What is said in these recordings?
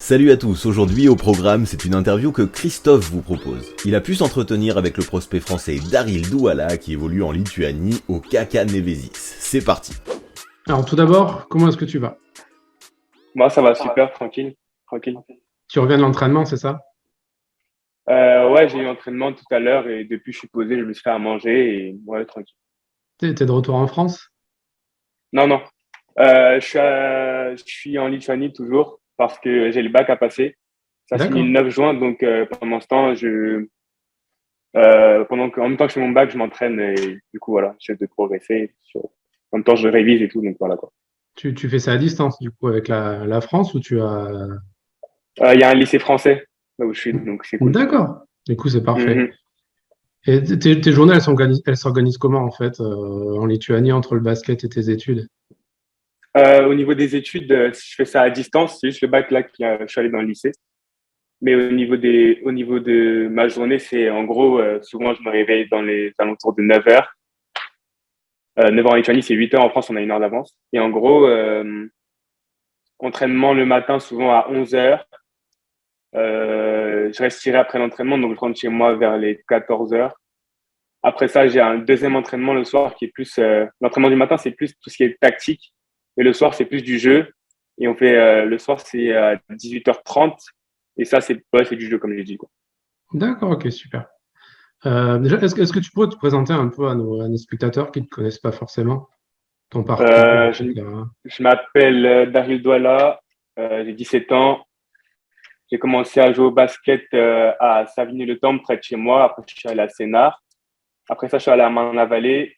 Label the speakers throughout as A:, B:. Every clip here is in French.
A: Salut à tous, aujourd'hui au programme, c'est une interview que Christophe vous propose. Il a pu s'entretenir avec le prospect français Daryl Douala qui évolue en Lituanie au KK Nevesis. C'est parti.
B: Alors tout d'abord, comment est-ce que tu vas?
C: Moi, ça va super, tranquille, tranquille.
B: Tu reviens de l'entraînement, c'est ça?
C: Ouais, j'ai eu l'entraînement tout à l'heure et depuis je suis posé, je me suis fait à manger et ouais, tranquille.
B: T'es de retour en France?
C: Non, non, je suis en Lituanie toujours parce que j'ai le bac à passer. Ça se finit le
B: D'accord.
C: 9 juin, donc pendant ce temps, en même temps que je fais mon bac, je m'entraîne et du coup voilà, j'essaie de progresser. En même temps, je révise et tout, donc voilà quoi.
B: Tu fais ça à distance, du coup, avec la France ou tu as...
C: Il y a un lycée français là où je suis, donc c'est cool.
B: D'accord. Du coup, c'est parfait.
C: Mhm.
B: Et tes journées, elles s'organisent comment, en fait, en Lituanie, entre le basket et tes études?
C: Au niveau des études, je fais ça à distance. C'est juste le bac là je suis allé dans le lycée. Mais au niveau de ma journée, c'est en gros, souvent je me réveille dans les alentours de 9 heures. 9 heures en Lituanie, c'est 8 heures en France, on a une heure d'avance. Et en gros, entraînement le matin, souvent à 11 heures. Je reste tiré après l'entraînement, donc je rentre chez moi vers les 14 heures. Après ça, j'ai un deuxième entraînement le soir qui est plus, l'entraînement du matin, c'est plus tout ce qui est tactique. Et le soir, c'est plus du jeu. Et on fait, le soir, c'est à 18h30. Et ça, c'est du jeu, comme j'ai dit, quoi.
B: D'accord, ok, super. Déjà, est-ce que tu pourrais te présenter un peu à nos spectateurs qui ne te connaissent pas forcément, ton parcours,
C: Euh, je,
B: etc.
C: je m'appelle Daryl Douala, j'ai 17 ans. J'ai commencé à jouer au basket à Savigny-le-Temple, près de chez moi. Après, je suis allé à Sénart. Après ça, je suis allé à Marne-la-Vallée.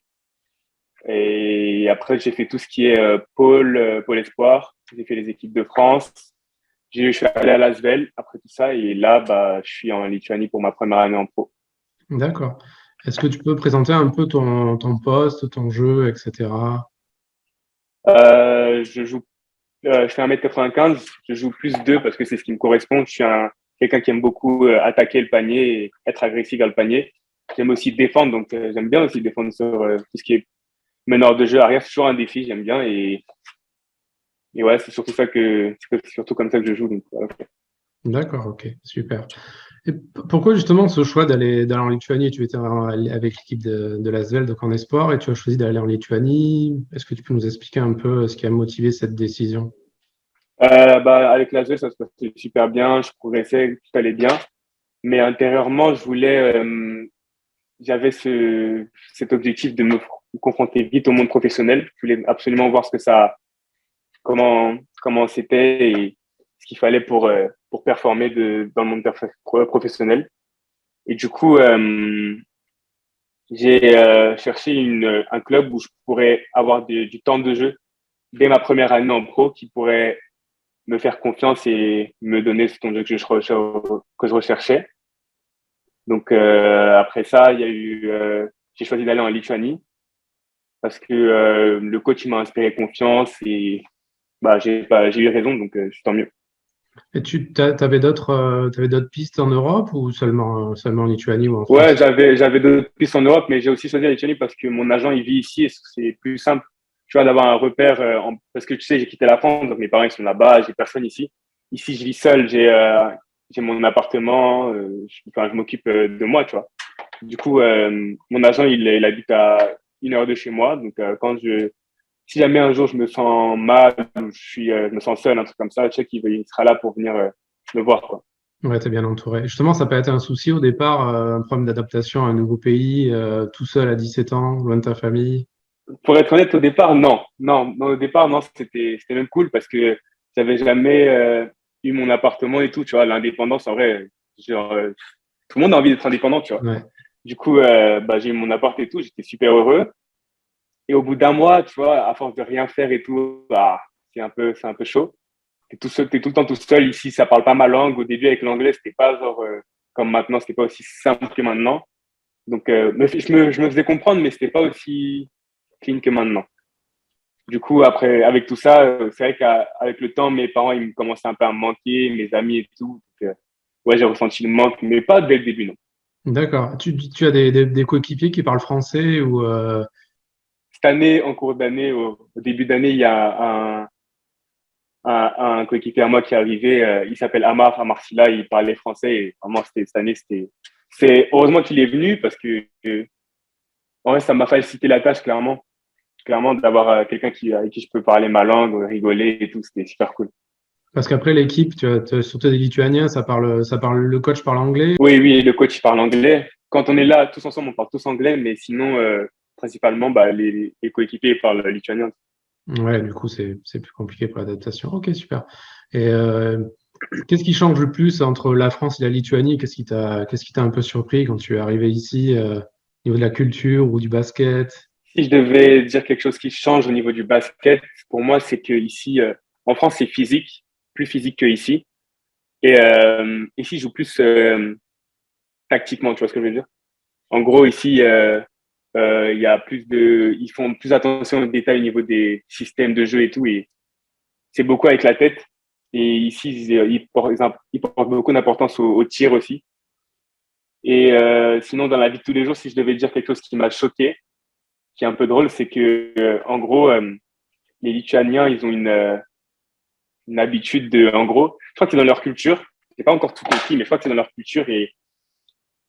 C: Et après, j'ai fait tout ce qui est pôle espoir. J'ai fait les équipes de France. Je suis allé à Lasvel après tout ça. Et là, bah, je suis en Lituanie pour ma première année en pro.
B: D'accord. Est-ce que tu peux présenter un peu ton poste, ton jeu, etc.
C: Je joue je fais 1m95, je joue plus 2 parce que c'est ce qui me correspond. Je suis quelqu'un qui aime beaucoup attaquer le panier et être agressif vers le panier. J'aime aussi défendre, donc j'aime bien aussi défendre sur tout ce qui est meneur de jeu arrière. C'est toujours un défi, j'aime bien. Et ouais, c'est surtout c'est surtout comme ça que je joue. Donc, voilà.
B: D'accord, ok, super. Et pourquoi justement ce choix d'aller en Lituanie? Tu étais avec l'équipe de l'Asvel, donc en espoir, et tu as choisi d'aller en Lituanie. Est-ce que tu peux nous expliquer un peu ce qui a motivé cette décision?
C: Bah, avec l'ASV, ça se passait super bien, je progressais, tout allait bien. Mais intérieurement, j'avais cet objectif de me confronter vite au monde professionnel. Je voulais absolument voir comment c'était et ce qu'il fallait pour performer dans le monde professionnel. Et du coup, j'ai cherché un club où je pourrais avoir du temps de jeu dès ma première année en pro qui pourrait me faire confiance et me donner ce temps de jeu que je recherchais. Donc après ça, j'ai choisi d'aller en Lituanie parce que le coach il m'a inspiré confiance et bah j'ai eu raison donc tant mieux.
B: Et t'avais d'autres pistes en Europe ou seulement en Lituanie ou en
C: Ouais,
B: France?
C: j'avais d'autres pistes en Europe, mais j'ai aussi choisi la Lituanie parce que mon agent il vit ici et c'est plus simple, tu vois, d'avoir un repère parce que tu sais j'ai quitté la France donc mes parents ils sont là-bas, j'ai personne ici. Ici je vis seul, j'ai mon appartement, enfin je m'occupe de moi, tu vois. Du coup mon agent il habite à 1 heure de chez moi donc si jamais un jour je me sens mal ou je me sens seul un truc comme ça, je sais qu'il sera là pour venir me voir quoi.
B: Ouais, t'es bien entouré. Justement, ça peut être un souci au départ, un problème d'adaptation à un nouveau pays, tout seul à 17 ans, loin de ta famille.
C: Pour être honnête, au départ, non. Non, non, au départ, non, c'était même cool parce que j'avais jamais eu mon appartement et tout, tu vois, l'indépendance, en vrai, genre, tout le monde a envie d'être indépendant, tu vois.
B: Ouais.
C: Du coup, bah, j'ai eu mon appart et tout, j'étais super heureux. Et au bout d'un mois, tu vois, à force de rien faire et tout, bah, c'est un peu chaud. T'es tout seul, t'es tout le temps tout seul. Ici, ça parle pas ma langue. Au début, avec l'anglais, c'était pas genre, comme maintenant, c'était pas aussi simple que maintenant. Donc, je me faisais comprendre, mais c'était pas aussi clean que maintenant. Du coup, après, avec tout ça, c'est vrai qu'avec le temps, mes parents, ils me commençaient un peu à me manquer, mes amis et tout. Donc, ouais, j'ai ressenti le manque, mais pas dès le début, non.
B: D'accord. Tu as des coéquipiers qui parlent français ou
C: Cette année, en cours d'année, au début d'année, il y a un coéquipier à moi qui est arrivé, il s'appelle Amar Silla, il parlait français et vraiment cette année c'est heureusement qu'il est venu parce que en vrai ça m'a facilité la tâche clairement d'avoir quelqu'un avec qui je peux parler ma langue, rigoler et tout, c'était super cool.
B: Parce qu'après l'équipe, tu as surtout des Lituaniens, le coach parle anglais.
C: Oui, le coach parle anglais. Quand on est là tous ensemble, on parle tous anglais, mais sinon principalement les coéquipiers parlent lituanien.
B: Ouais, du coup, c'est plus compliqué pour l'adaptation. Ok, super. Et qu'est-ce qui change le plus entre la France et la Lituanie? Qu'est-ce qui t'a un peu surpris quand tu es arrivé ici, au niveau de la culture ou du basket?
C: Si je devais dire quelque chose qui change au niveau du basket, pour moi, c'est que ici, en France, c'est physique, plus physique que ici. Et ici, je joue plus tactiquement, tu vois ce que je veux dire? En gros, ici, il y a ils font plus attention aux détails au niveau des systèmes de jeu et tout, et c'est beaucoup avec la tête. Et ici, ils portent beaucoup d'importance au tir aussi. Et sinon, dans la vie de tous les jours, si je devais dire quelque chose qui m'a choqué, qui est un peu drôle, c'est que, en gros, les Lituaniens, ils ont une habitude en gros, je crois que c'est dans leur culture, c'est pas encore tout compris, mais je crois que c'est dans leur culture et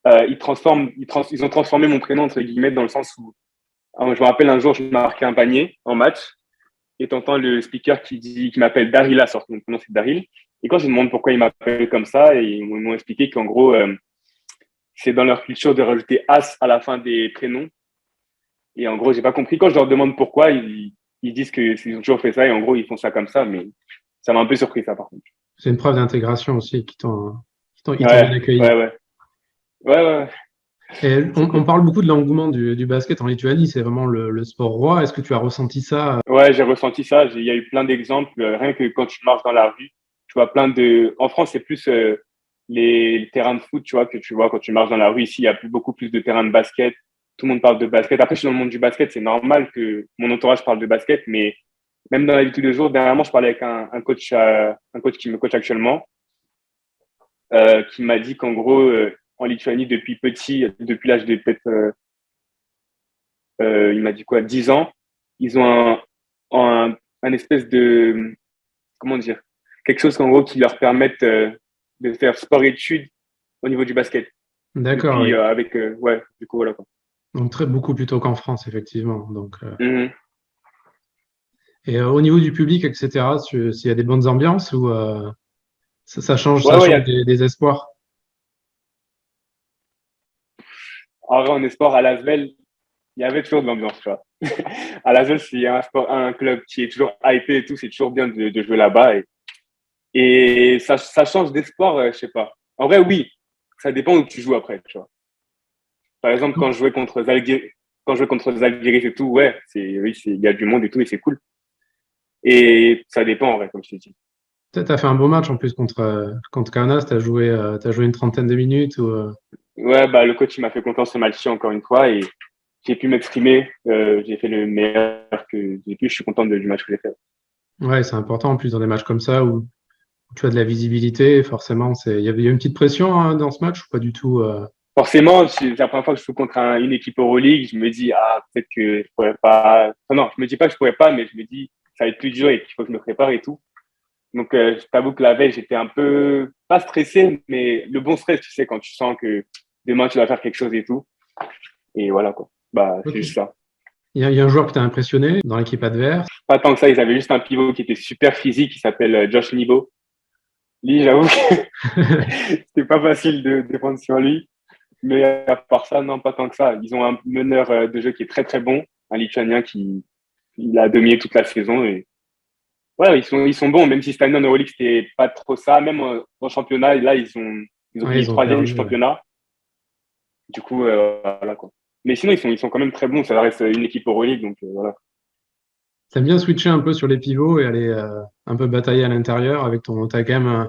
C: ils ont transformé mon prénom entre guillemets dans le sens où, je me rappelle un jour, je marquais un panier en match et t'entends le speaker qui m'appelle Daryl, sorte mon prénom c'est Daryl. Et quand je demande pourquoi il m'appelle comme ça, et ils m'ont expliqué qu'en gros, c'est dans leur culture de rajouter as à la fin des prénoms. Et en gros, j'ai pas compris. Quand je leur demande pourquoi, ils disent qu'ils ont toujours fait ça et en gros, ils font ça comme ça, mais ça m'a un peu surpris, ça, par contre.
B: C'est une preuve d'intégration aussi ils t'ont bien
C: Ouais,
B: accueilli.
C: ouais, ouais. Ouais, ouais,
B: Et
C: c'est
B: on
C: cool.
B: parle beaucoup de l'engouement du basket en Lituanie, c'est vraiment le sport roi. Est-ce que tu as ressenti ça?
C: Ouais, j'ai ressenti ça. Il y a eu plein d'exemples. Rien que quand tu marches dans la rue, tu vois plein de. En France, c'est plus les terrains de foot, tu vois, que tu vois quand tu marches dans la rue. Ici, il y a beaucoup plus de terrains de basket. Tout le monde parle de basket. Après, je suis dans le monde du basket. C'est normal que mon entourage parle de basket, mais même dans la vie de tous les jours, dernièrement, je parlais avec un coach qui me coach actuellement, qui m'a dit qu'en gros, en Lituanie, depuis petit, depuis l'âge de peut-être, il m'a dit quoi, 10 ans, ils ont un espèce de, comment dire, quelque chose en gros qui leur permette de faire sport-études au niveau du basket.
B: D'accord,
C: Depuis,
B: oui.
C: ouais, du coup, voilà quoi.
B: Donc beaucoup plutôt qu'en France, effectivement. Donc,
C: Mhm.
B: et au niveau du public, etc., s'il y a des bonnes ambiances ou ça
C: Ouais,
B: change des espoirs.
C: en vrai, en sport, à Lasvel, il y avait toujours de l'ambiance, tu vois. À Lasvel, s'il y a un club qui est toujours hypé et tout, c'est toujours bien de jouer là-bas. Et ça change d'espoir, je sais pas. En vrai, oui, ça dépend où tu joues après, tu vois. Par exemple, quand je jouais contre Zalgiris et tout, ouais, oui, il y a du monde et tout, et c'est cool. Et ça dépend, en vrai, comme je t'ai dit.
B: Tu as fait un beau match en plus contre Kaunas, t'as joué une trentaine de minutes.
C: Ouais, bah, le coach, il m'a fait confiance ce match-ci encore une fois et j'ai pu m'exprimer. J'ai fait le meilleur que j'ai pu. Je suis content du match que j'ai fait.
B: Ouais, c'est important en plus dans des matchs comme ça où tu as de la visibilité. Forcément, il y a une petite pression hein, dans ce match ou pas du tout.
C: Forcément, c'est la première fois que je joue contre une équipe Euroleague, je me dis, ah, peut-être que je pourrais pas. Enfin, non, je me dis pas que je pourrais pas, mais je me dis, ça va être plus dur et qu'il faut que je me prépare et tout. Donc, je t'avoue que la veille, j'étais un peu, pas stressé, mais le bon stress, tu sais, quand tu sens que demain, tu vas faire quelque chose et tout. Et voilà, quoi. Bah, c'est
B: Ok.
C: juste ça.
B: Il y a un joueur qui t'a impressionné dans l'équipe adverse.
C: Pas tant que ça, ils avaient juste un pivot qui était super physique, qui s'appelle Josh Nibo. Lui, j'avoue que c'était pas facile de défendre sur lui. Mais à part ça, non, pas tant que ça. Ils ont un meneur de jeu qui est très, très bon, un Lituanien qui il a dominé toute la saison. Et ouais, ils sont bons, même si cette année en Euroleague, c'était pas trop ça. Même en championnat, là, ils ont
B: Ouais,
C: fini
B: ils ont
C: troisième du
B: perdu. Ouais.
C: championnat. Du coup, voilà quoi. Mais sinon, ils sont quand même très bons. Ça reste une équipe Euroleague, donc voilà.
B: T'aimes bien switcher un peu sur les pivots et aller un peu batailler à l'intérieur avec t'as quand même,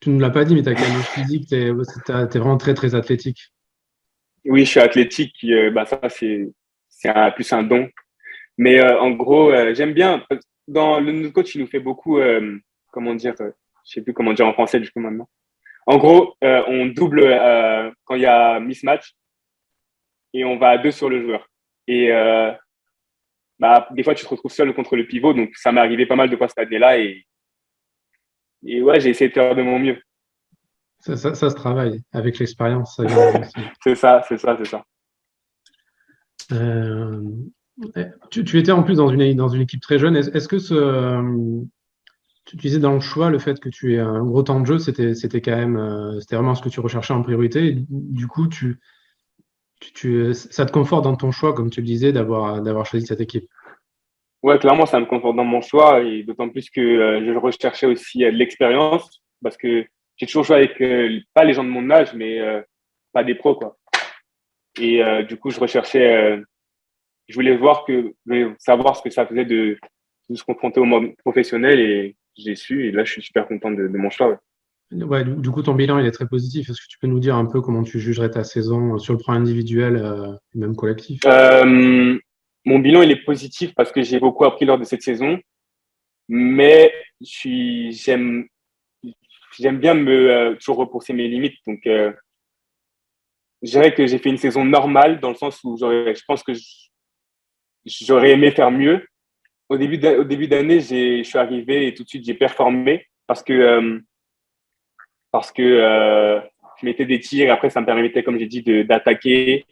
B: tu ne l'as pas dit, mais t'as quand même un physique, t'es vraiment très, très athlétique.
C: Oui, je suis athlétique. Bah ça, plus un don. Mais en gros, j'aime bien. Dans notre coach, il nous fait beaucoup, comment dire, je sais plus comment dire en français du coup maintenant. En gros, on double quand il y a mismatch et on va à deux sur le joueur. Et bah, des fois, tu te retrouves seul contre le pivot. Donc, ça m'est arrivé pas mal de fois cette année-là. Et Et ouais, j'ai essayé de faire de mon mieux.
B: Ça se travaille avec l'expérience, ça vient aussi.
C: C'est ça, c'est ça, c'est ça.
B: Euh, tu étais en plus dans une équipe très jeune. Est-ce que tu disais dans le choix le fait que tu aies un gros temps de jeu, c'était quand même, c'était vraiment ce que tu recherchais en priorité. Et du coup, ça te conforte dans ton choix, comme tu le disais, d'avoir choisi cette équipe.
C: Ouais, clairement, ça me conforte dans mon choix et d'autant plus que je recherchais aussi de l'expérience parce que j'ai toujours joué avec pas les gens de mon âge, mais pas des pros, quoi. Et du coup, je voulais je voulais savoir ce que ça faisait de se confronter au monde professionnel et j'ai su et là, je suis super content de mon choix. Ouais.
B: Ouais, du coup, ton bilan, il est très positif. Est-ce que tu peux nous dire un peu comment tu jugerais ta saison sur le plan individuel, et même collectif?
C: Euh, Mon bilan, il est positif parce que j'ai beaucoup appris lors de cette saison, mais j'aime bien me toujours repousser mes limites. Donc, je dirais que j'ai fait une saison normale dans le sens où je pense que j'aurais aimé faire mieux. Au début d'année, je suis arrivé et tout de suite j'ai performé parce que je mettais des tirs. Après, ça me permettait, comme j'ai dit, d'attaquer.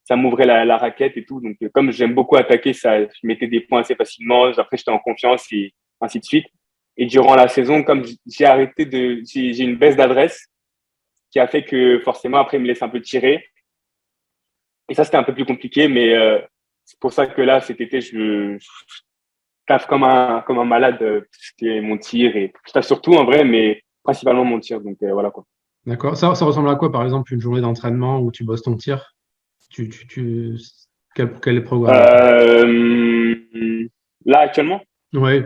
C: Ça m'ouvrait la raquette et tout. Donc, comme j'aime beaucoup attaquer, ça, je mettais des points assez facilement. Après, j'étais en confiance et ainsi de suite. Et durant la saison, comme j'ai une baisse d'adresse qui a fait que forcément, après, il me laisse un peu tirer. Et ça, c'était un peu plus compliqué, mais c'est pour ça que là, cet été, je taffe comme un malade, tout ce qui est mon tir. Et je taffe surtout en vrai, mais principalement mon tir. Donc, voilà quoi.
B: D'accord. Ça ressemble à quoi, par exemple, une journée d'entraînement où tu bosses ton tir? Tu, tu, tu... quel est le programme un peu?
C: Euh, Là, actuellement,
B: Ouais.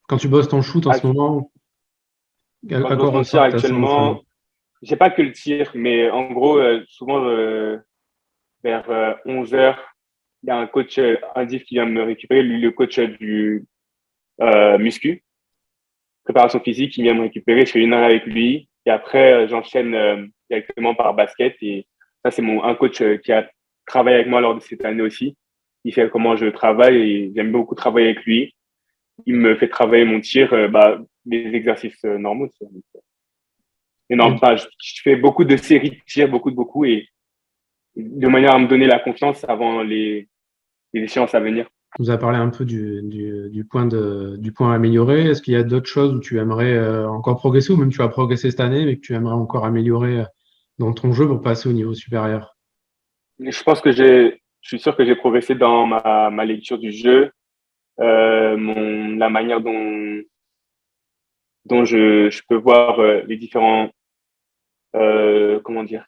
B: Quand tu bosses ton shoot en ce
C: act-
B: moment,
C: quand
B: à
C: je
B: quoi
C: bosse mon tir
B: ressemble ta séance d'entraînement?
C: actuellement, j'ai pas que le tir, mais en gros, souvent, vers 11 heures, il y a un coach Indif qui vient me récupérer, lui, le coach du muscu, préparation physique, qui vient me récupérer. Je fais une heure avec lui. Et après, j'enchaîne directement par basket. Et ça, c'est un coach qui a travaillé avec moi lors de cette année aussi. Il sait comment je travaille et j'aime beaucoup travailler avec lui. Il me fait travailler mon tir, des exercices normaux. Et non,
B: Et
C: je fais beaucoup de séries de tirs, beaucoup, et de manière à me donner la confiance avant les échéances à venir.
B: tu nous as parlé un peu du point à améliorer. Est-ce qu'il y a d'autres choses où tu aimerais encore progresser ou même tu as progressé cette année mais que tu aimerais encore améliorer dans ton jeu pour passer au niveau supérieur?
C: Je pense que je suis sûr que j'ai progressé dans ma lecture du jeu, la manière dont je peux voir les différents, comment dire.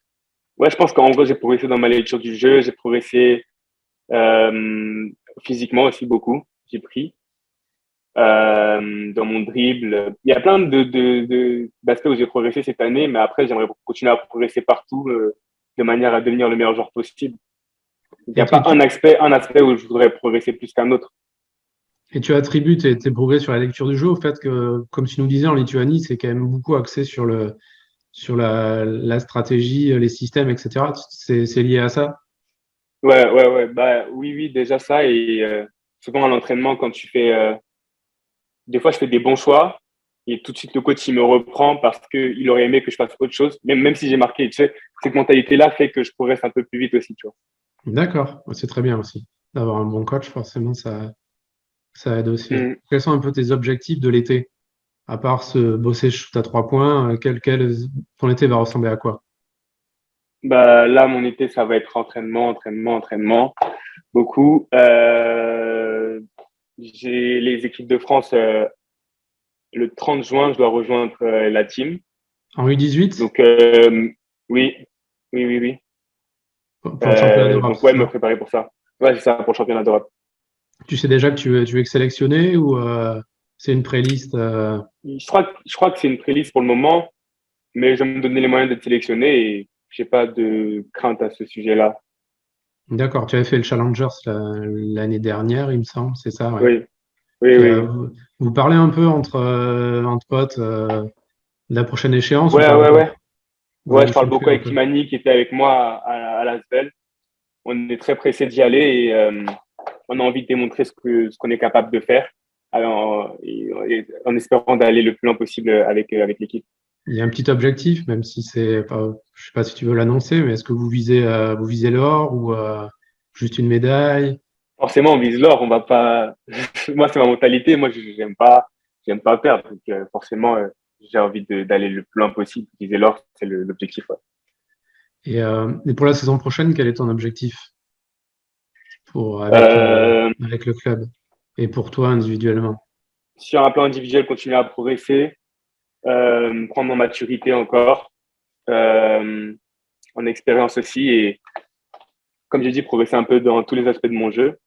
C: Ouais, je pense qu'en gros, j'ai progressé dans ma lecture du jeu, j'ai progressé euh, physiquement aussi beaucoup, j'ai pris. Dans mon dribble. Il y a plein d'aspects où j'ai progressé cette année, mais après, j'aimerais continuer à progresser partout de manière à devenir le meilleur joueur possible. Il n'y
B: Et,
C: a pas un aspect où je voudrais progresser plus qu'un autre.
B: et tu attribues tes progrès sur la lecture du jeu au fait que, comme tu nous disais en Lituanie, c'est quand même beaucoup axé sur la stratégie, les systèmes, etc. C'est lié à ça?
C: Ouais. Bah, oui, déjà ça. Et souvent à l'entraînement, des fois, je fais des bons choix et tout de suite, le coach, il me reprend parce qu'il aurait aimé que je fasse autre chose, même si j'ai marqué. Tu sais, cette mentalité-là fait que je progresse un peu plus vite aussi, tu vois.
B: D'accord, c'est très bien aussi. D'avoir un bon coach, forcément, ça aide aussi.
C: Mm.
B: Quels sont un peu tes objectifs de l'été? À part se bosser shoot à 3 points, ton été va ressembler à quoi?
C: Bah, là, mon été, ça va être entraînement, beaucoup. J'ai les équipes de France le 30 juin, je dois rejoindre la team.
B: En U18,
C: Donc, oui, oui.
B: pour le championnat d'Europe,
C: Donc,
B: c'est
C: ouais, me
B: ça?
C: préparer pour ça. Ouais, c'est ça, pour le championnat d'Europe.
B: Tu sais déjà que tu veux être sélectionné ou c'est une pré-liste
C: Je crois que c'est une pré-liste pour le moment, mais je vais me donner les moyens d'être sélectionné et j'ai pas de crainte à ce sujet-là.
B: D'accord, tu avais fait le Challengers l'année dernière, il me semble, c'est ça, ouais.
C: Oui, oui,
B: Et,
C: oui.
B: vous parlez un peu entre potes de la prochaine échéance ou
C: Ouais,
B: pas
C: ouais,
B: encore?
C: ouais. Ouais,
B: Vous
C: je parle
B: cherchez
C: beaucoup
B: un
C: avec
B: peu.
C: Imani qui était avec moi à Lasvel. On est très pressé d'y aller et on a envie de démontrer ce qu'on est capable de faire. en espérant d'aller le plus loin possible avec l'équipe.
B: Il y a un petit objectif, même si c'est pas, je sais pas si tu veux l'annoncer, mais est-ce que vous visez l'or ou juste une médaille?
C: Forcément, on vise l'or, on va pas. Moi, c'est ma mentalité. Moi, j'aime pas perdre. Donc, forcément, j'ai envie d'aller le plus loin possible. Viser l'or, c'est l'objectif. Ouais.
B: Et pour la saison prochaine, quel est ton objectif
C: Euh,
B: avec le club et pour toi individuellement?
C: sur un plan individuel, continuer à progresser, prendre en maturité encore, euh, en expérience aussi, et comme j'ai dit, progresser un peu dans tous les aspects de mon jeu.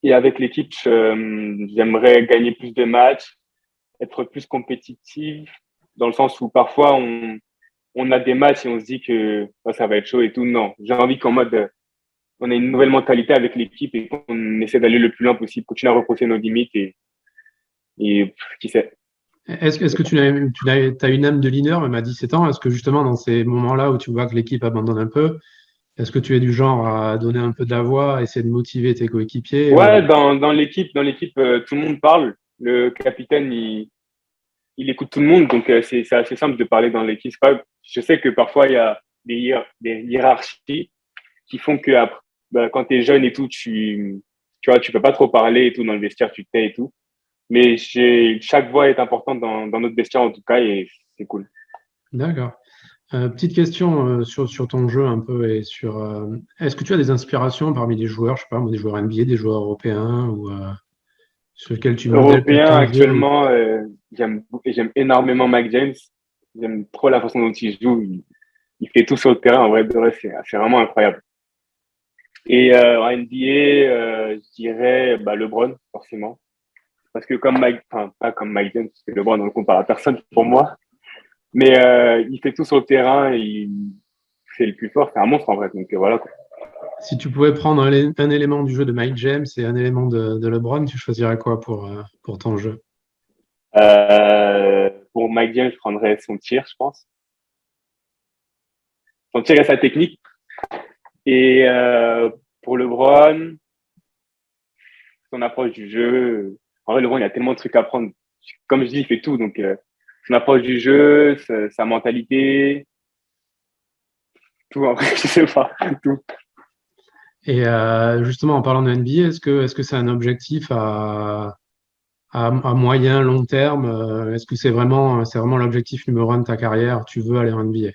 C: Et avec l'équipe, j'aimerais gagner plus de matchs, être plus compétitif, dans le sens où parfois on a des matchs et on se dit que oh, ça va être chaud et tout. Non, j'ai envie qu'en mode on ait une nouvelle mentalité avec l'équipe et qu'on essaie d'aller le plus loin possible, continuer à repousser nos limites et qui sait.
B: Est-ce que as une âme de leader, même à 17 ans? Est-ce que justement, dans ces moments-là où tu vois que l'équipe abandonne un peu, est-ce que tu es du genre à donner un peu de la voix, à essayer de motiver tes coéquipiers
C: Ouais, dans l'équipe, tout le monde parle. Le capitaine, il écoute tout le monde, donc c'est assez simple de parler dans l'équipe. Je sais que parfois il y a des hiérarchies qui font que après, bah, quand tu es jeune et tout, tu vois, tu peux pas trop parler et tout dans le vestiaire, tu te tais et tout. Mais chaque voix est importante dans notre vestiaire en tout cas et c'est cool.
B: D'accord. Petite question sur ton jeu un peu et est-ce que tu as des inspirations parmi les joueurs, je sais pas, des joueurs NBA, des joueurs européens ou sur lesquels tu modèles peut-être
C: Européen
B: ton jeu?
C: actuellement, j'aime énormément Mike James. J'aime trop la façon dont il joue. Il fait tout sur le terrain. En vrai, de vrai, c'est vraiment incroyable. Et en NBA, je dirais bah, LeBron, forcément. Parce que comme Mike, enfin, pas comme Mike James, parce que LeBron, on le compare à personne pour moi. Mais il fait tout sur le terrain, c'est le plus fort, c'est un monstre en vrai. Donc voilà quoi.
B: Si tu pouvais prendre un élément du jeu de Mike James et un élément de LeBron, tu choisirais quoi pour ton jeu?
C: Pour Mike James, je prendrais son tir, je pense. Son tir et sa technique. Et pour LeBron, son approche du jeu. En vrai, LeBron, il y a tellement de trucs à prendre. Comme je dis, il fait tout. Donc, son approche du jeu, sa mentalité, tout. En vrai, je sais pas, tout.
B: Et justement, en parlant de NBA, est-ce que c'est un objectif à moyen, long terme? Est-ce que c'est vraiment l'objectif numéro un de ta carrière? Tu veux aller en NBA?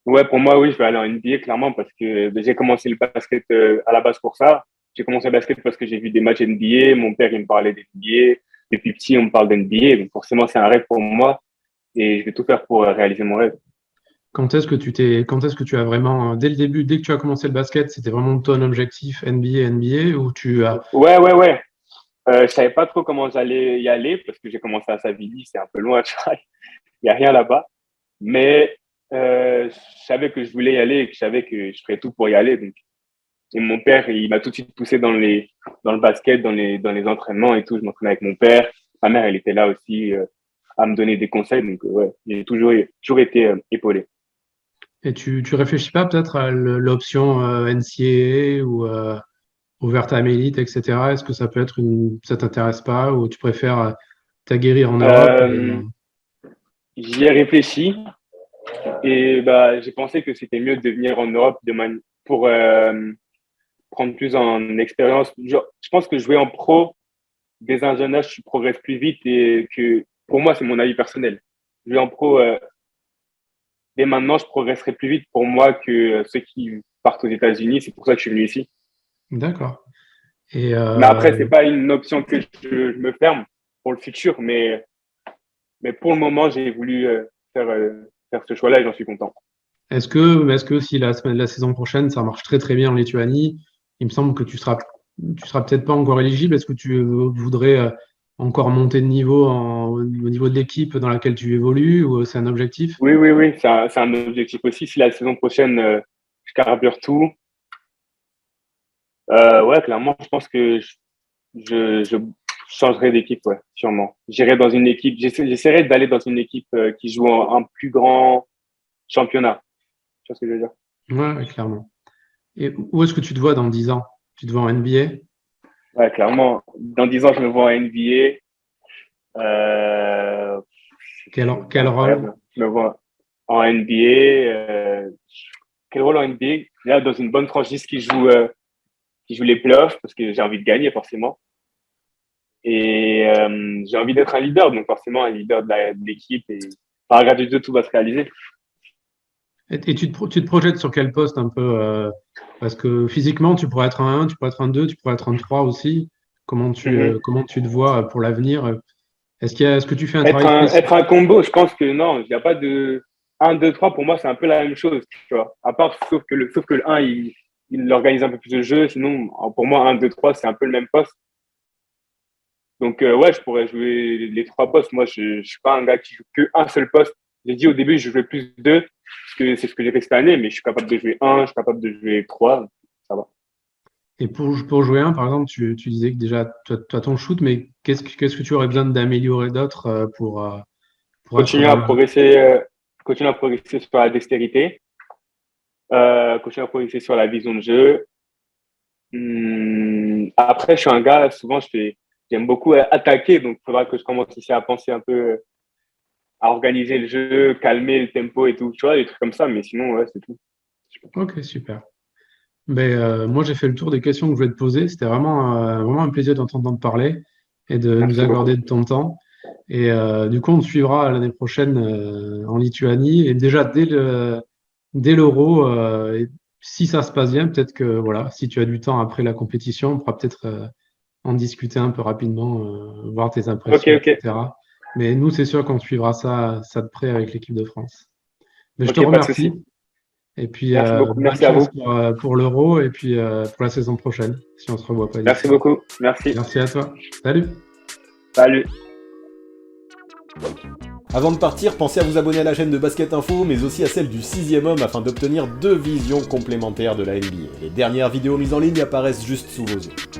C: Ouais, pour moi, oui, je vais aller en NBA, clairement, parce que j'ai commencé le basket à la base pour ça. J'ai commencé le basket parce que j'ai vu des matchs NBA. Mon père, il me parlait d'NBA. Depuis petit, on me parle d'NBA. Donc, forcément, c'est un rêve pour moi. Et je vais tout faire pour réaliser mon rêve.
B: Quand est-ce que tu as vraiment, dès le début, dès que tu as commencé le basket, c'était vraiment ton objectif NBA, NBA, ou tu as,
C: Ouais. Je savais pas trop comment j'allais y aller parce que j'ai commencé à Savigny, c'est un peu loin, tu vois. Il y a rien là-bas. Mais je savais que je voulais y aller et que je savais que je ferais tout pour y aller. Donc. Et mon père, il m'a tout de suite poussé dans le basket, dans les entraînements et tout. Je m'entraînais avec mon père. Ma mère, elle était là aussi à me donner des conseils. Donc, ouais, j'ai toujours été épaulé.
B: et tu réfléchis pas peut-être à l'option NCAA ou ouverte à l'élite, etc. Est-ce que ça peut être ça t'intéresse pas ou tu préfères t'aguerrir en Europe
C: Euh, J'y ai réfléchi et bah, j'ai pensé que c'était mieux de venir en Europe pour prendre plus en expérience. Je pense que jouer en pro, dès un jeune âge, tu progresses plus vite et que, pour moi, c'est mon avis personnel. Jouer en pro, dès maintenant, je progresserai plus vite pour moi que ceux qui partent aux États-Unis. C'est pour ça que je suis venu ici.
B: D'accord. Et
C: Mais après, c'est pas une option que je me ferme pour le futur, mais pour le moment, j'ai voulu faire ce choix-là et j'en suis content.
B: est-ce que si la saison prochaine ça marche très très bien en Lituanie, il me semble que tu seras peut-être pas encore éligible. Est-ce que tu voudrais encore monter de niveau au niveau de l'équipe dans laquelle tu évolues ou c'est un objectif?
C: Oui, c'est un objectif aussi. Si la saison prochaine, je carbure tout, ouais, clairement, je pense que je changerai d'équipe, ouais, sûrement. J'irai dans une équipe, j'essaierai d'aller dans une équipe qui joue un plus grand championnat. Tu vois ce que je veux dire?
B: Ouais, ouais, clairement. Et où est-ce que tu te vois dans 10 ans? Tu te vois en NBA?
C: Ouais, clairement. Dans 10 ans, je me vois en NBA. C'est
B: Quel rôle?
C: incroyable. Je me vois en NBA. Quel rôle en NBA? Là, dans une bonne franchise qui joue les playoffs, parce que j'ai envie de gagner, forcément. Et j'ai envie d'être un leader, donc forcément un leader de l'équipe. Et par regard du jeu, tout va se réaliser.
B: Et tu te projettes sur quel poste un peu parce que physiquement, tu pourrais être un 1, tu pourrais être un 2, tu pourrais être un 3 aussi.
C: Mhm.
B: Comment tu te vois pour l'avenir? Est-ce que tu fais un travail
C: Être
B: spécifique?
C: un combo, je pense que non, il n'y a pas de 1, 2, 3. Pour moi, c'est un peu la même chose, tu vois. À part, sauf que le 1, il organise un peu plus de jeu. Sinon, pour moi, 1, 2, 3, c'est un peu le même poste. Donc, ouais, je pourrais jouer les 3 postes. Moi, je suis pas un gars qui joue que un seul poste. J'ai dit au début, je jouais plus 2, parce que c'est ce que j'ai fait cette année, mais je suis capable de jouer 1, je suis capable de jouer 3. Ça va.
B: Et pour jouer un, par exemple, tu disais que déjà, tu as ton shoot, mais qu'est-ce que tu aurais besoin d'améliorer d'autre pour être
C: Continuer
B: dans
C: à
B: le.
C: progresser, continuer à progresser sur la dextérité, continuer à progresser sur la vision de jeu. Après, je suis un gars, souvent, j'aime beaucoup attaquer, donc il faudra que je commence aussi à penser un peu à organiser le jeu, calmer le tempo et tout, tu vois, des trucs comme ça, mais sinon, ouais, c'est tout.
B: Ok, super. Ben, moi, j'ai fait le tour des questions que je voulais te poser. C'était vraiment un plaisir d'entendre parler et de nous
C: Merci
B: accorder
C: beaucoup.
B: de ton temps. Et du coup, on te suivra l'année prochaine en Lituanie. Et déjà, dès l'Euro, et si ça se passe bien, peut-être que voilà, si tu as du temps après la compétition, on pourra peut-être en discuter un peu rapidement, voir tes
C: Ok,
B: impressions,
C: ok.
B: etc. Mais nous, c'est sûr qu'on suivra ça de près avec l'équipe de France. Mais je te
C: Ok, pas de souci.
B: remercie. Et puis,
C: Merci beaucoup.
B: bonne
C: Merci à
B: chance
C: vous.
B: pour l'Euro et puis pour la saison prochaine, si on se revoit pas
C: Merci
B: d'ici là.
C: beaucoup. Merci.
B: Merci à toi. Salut.
C: Salut.
A: Avant de partir, pensez à vous abonner à la chaîne de Basket Info, mais aussi à celle du 6ème homme afin d'obtenir 2 visions complémentaires de la NBA. Les dernières vidéos mises en ligne apparaissent juste sous vos yeux.